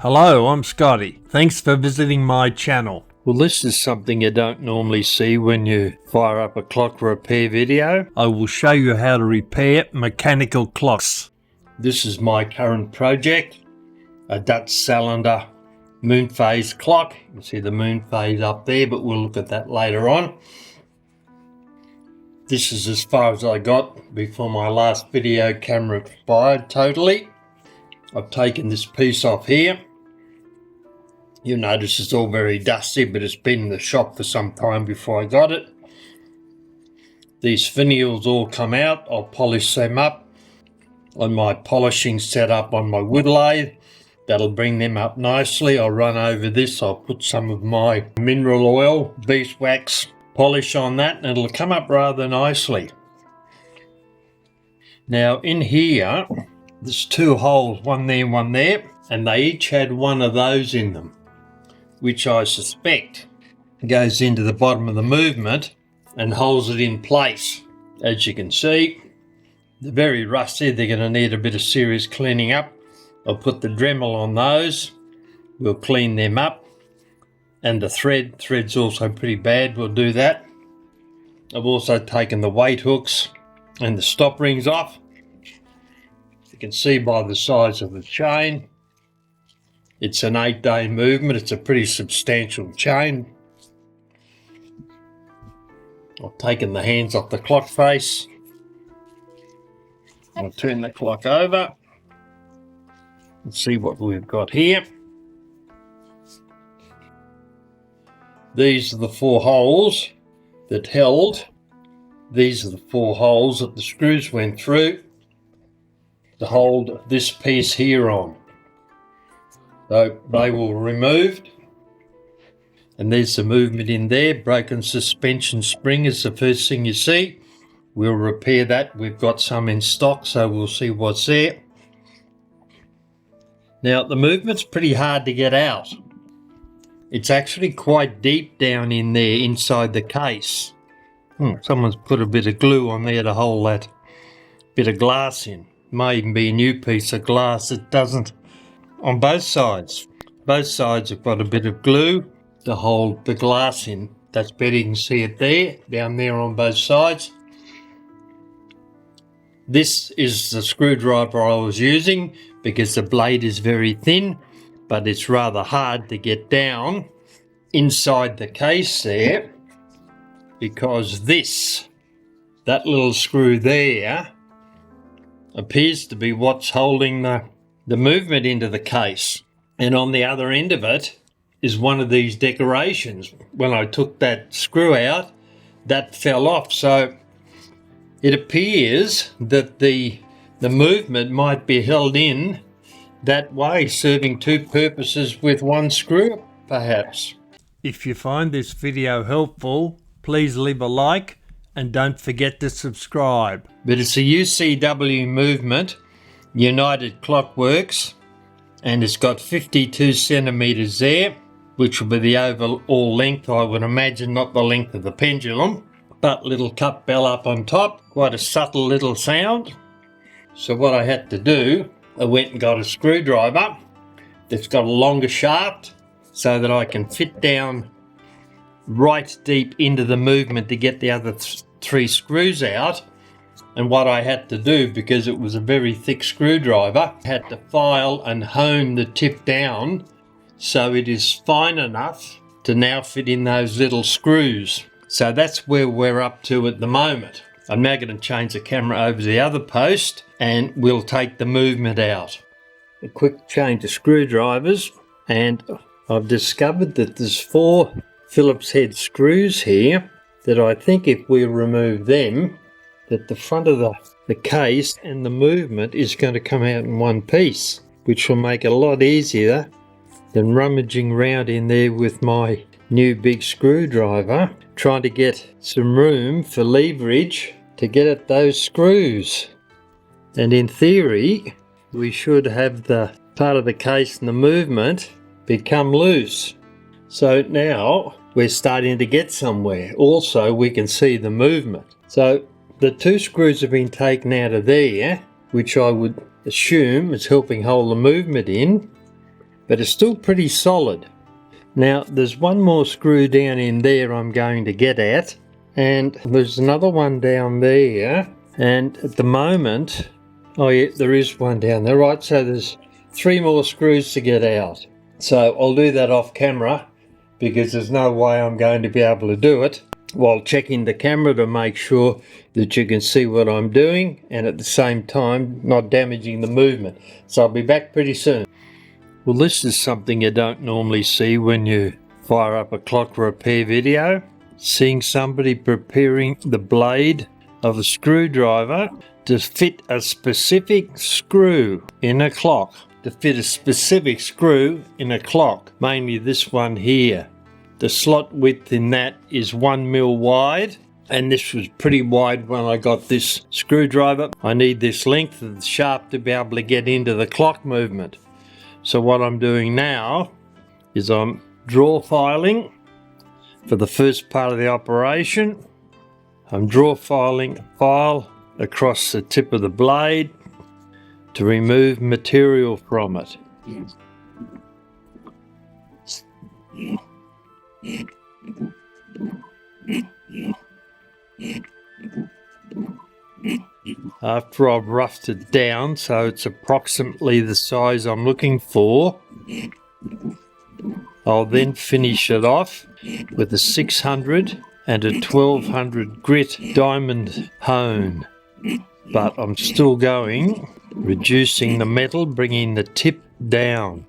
Hello, I'm Scotty. Thanks for visiting my channel. Well, this is something you don't normally see when you fire up a clock repair video. I will show you how to repair mechanical clocks. This is my current project, a Dutch cylinder moon phase clock. You can see the moon phase up there, but we'll look at that later on. This is as far as I got before my last video camera expired totally. I've taken this piece off here. You notice it's all very dusty, but it's been in the shop for some time before I got it. These finials all come out. I'll polish them up on my polishing setup on my wood lathe. That'll bring them up nicely. I'll run over this. I'll put some of my mineral oil, beeswax polish on that, and it'll come up rather nicely. Now in here, there's two holes, one there, and they each had one of those in them, which I suspect goes into the bottom of the movement and holds it in place. As you can see, they're very rusty. They're going to need a bit of serious cleaning up. I'll put the Dremel on those. We'll clean them up. And the thread's also pretty bad. We'll do that. I've also taken the weight hooks and the stop rings off. You can see by the size of the chain, it's an 8-day movement. It's a pretty substantial chain. I've taken the hands off the clock face. I'll turn the clock over and see what we've got here. These are the 4 holes that held. These are the 4 holes that the screws went through to hold this piece here on. So they were removed, and there's the movement in there. Broken suspension spring is the first thing you see. We'll repair that. We've got some in stock, so we'll see what's there. Now the movement's pretty hard to get out. It's actually quite deep down in there inside the case. Someone's put a bit of glue on there to hold that bit of glass in. May even be a new piece of glass. It doesn't. On both sides. Both sides have got a bit of glue to hold the glass in. That's better, you can see it there, down there on both sides. This is the screwdriver I was using because the blade is very thin, but it's rather hard to get down inside the case there because that little screw there appears to be what's holding the movement into the case, and on the other end of it is one of these decorations. When I took that screw out, that fell off, so it appears that the movement might be held in that way, serving 2 purposes with 1 screw perhaps. If you find this video helpful, please leave a like and don't forget to subscribe. But it's a UCW movement, United Clockworks, and it's got 52 centimeters there, which will be the overall length, I would imagine, not the length of the pendulum, but little cup bell up on top, quite a subtle little sound. So what I had to do, I went and got a screwdriver that's got a longer shaft so that I can fit down right deep into the movement to get the other 3 screws out. And what I had to do, because it was a very thick screwdriver, I had to file and hone the tip down so it is fine enough to now fit in those little screws. So that's where we're up to at the moment. I'm now going to change the camera over to the other post and we'll take the movement out. A quick change of screwdrivers, and I've discovered that there's 4 Phillips head screws here that I think if we remove them, that the front of the case and the movement is going to come out in one piece, which will make it a lot easier than rummaging around in there with my new big screwdriver, trying to get some room for leverage to get at those screws. And in theory, we should have the part of the case and the movement become loose. So now we're starting to get somewhere. Also, we can see the movement. So the 2 screws have been taken out of there, which I would assume is helping hold the movement in. but it's still pretty solid. Now there's one more screw down in there I'm going to get at, and there's another one down there, and at the moment, oh yeah, there is one down there, right, so there's 3 more screws to get out. So I'll do that off camera, because there's no way I'm going to be able to do it while checking the camera to make sure that you can see what I'm doing, and at the same time not damaging the movement. So I'll be back pretty soon. Well, this is something you don't normally see when you fire up a clock repair video. Seeing somebody preparing the blade of a screwdriver to fit a specific screw in a clock. To fit a specific screw in a clock, mainly this one here. The slot width in that is 1 mil wide, and this was pretty wide when I got this screwdriver. I need this length of the shaft to be able to get into the clock movement. So what I'm doing now is I'm draw filing for the first part of the operation. I'm draw filing a file across the tip of the blade to remove material from it. After I've roughed it down so it's approximately the size I'm looking for, I'll then finish it off with a 600 and a 1200 grit diamond hone. But I'm still going, reducing the metal, bringing the tip down.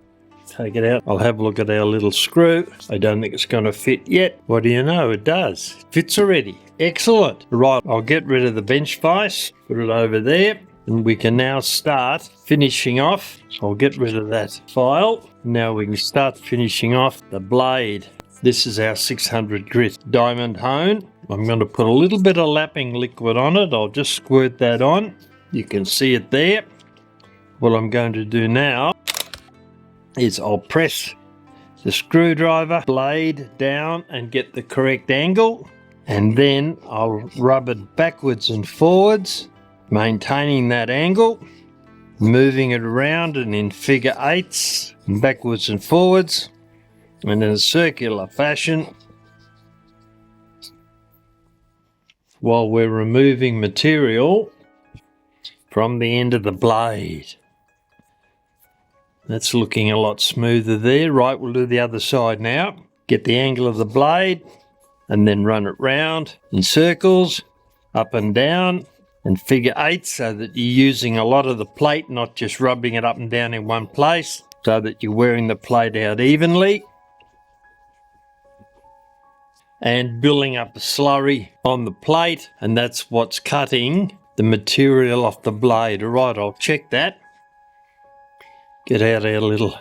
Take it out. I'll have a look at our little screw. I don't think it's going to fit yet. What do you know? It does. It fits already. Excellent. Right, I'll get rid of the bench vise, put it over there, and we can now start finishing off. I'll get rid of that file. Now we can start finishing off the blade. This is our 600 grit diamond hone. I'm going to put a little bit of lapping liquid on it. I'll just squirt that on. You can see it there. What I'm going to do now is I'll press the screwdriver blade down and get the correct angle, and then I'll rub it backwards and forwards, maintaining that angle, moving it around and in figure eights, backwards and forwards, and in a circular fashion, while we're removing material from the end of the blade. That's looking a lot smoother there. Right, we'll do the other side now. Get the angle of the blade and then run it round in circles, up and down, and figure eight, so that you're using a lot of the plate, not just rubbing it up and down in one place, so that you're wearing the plate out evenly. And building up a slurry on the plate, and that's what's cutting the material off the blade. All right, I'll check that. Get out our little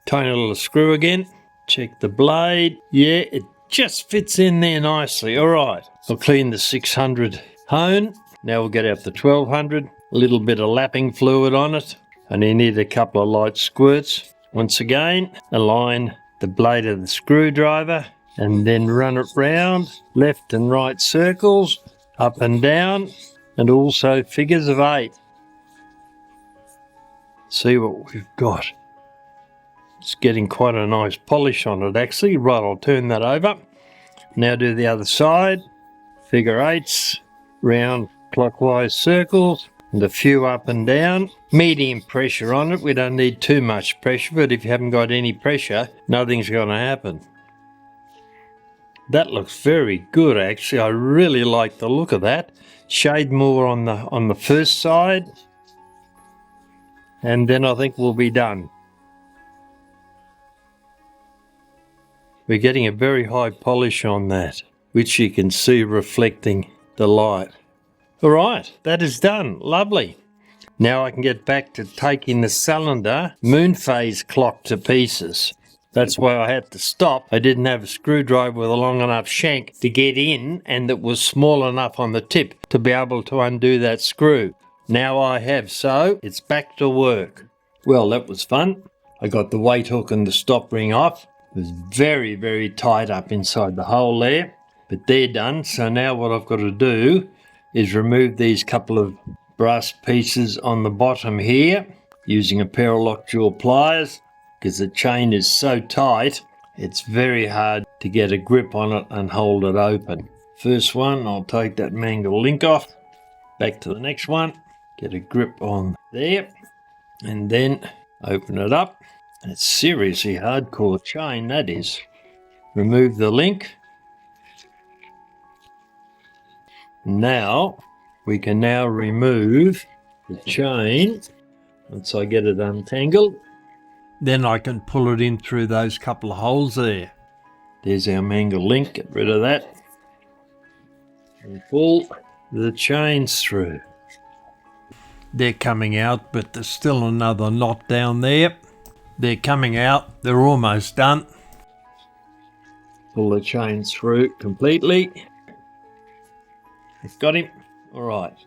tiny little screw again. Check the blade. Yeah, it just fits in there nicely. All right, I'll clean the 600 hone. Now we'll get out the 1200. A little bit of lapping fluid on it, and you need a couple of light squirts. Once again, align the blade of the screwdriver and then run it round, left and right circles, up and down, and also figures of eight. See what we've got. It's getting quite a nice polish on it actually. Right, I'll turn that over. Now do the other side. Figure eights, round clockwise circles, and a few up and down. Medium pressure on it. We don't need too much pressure, but if you haven't got any pressure, nothing's going to happen. That looks very good actually. I really like the look of that. Shade more on the first side, and then I think we'll be done. We're getting a very high polish on that, which you can see reflecting the light. All right, that is done. Lovely. Now I can get back to taking the cylinder moon phase clock to pieces. That's why I had to stop. I didn't have a screwdriver with a long enough shank to get in, and that was small enough on the tip to be able to undo that screw. Now I have, so it's back to work. Well, that was fun. I got the weight hook and the stop ring off. It was very, very tight up inside the hole there, but they're done. So now what I've got to do is remove these couple of brass pieces on the bottom here using a pair of lockjaw pliers. because the chain is so tight, it's very hard to get a grip on it and hold it open. First one, I'll take that mangle link off, back to the next one, get a grip on there, and then open it up. It's seriously hardcore chain, that is. Remove the link. Now, we can now remove the chain once I get it untangled. Then I can pull it in through those couple of holes there. There's our mangle link, get rid of that. And pull the chains through. They're coming out, but there's still another knot down there. They're coming out, they're almost done. Pull the chains through completely. Got him? All right.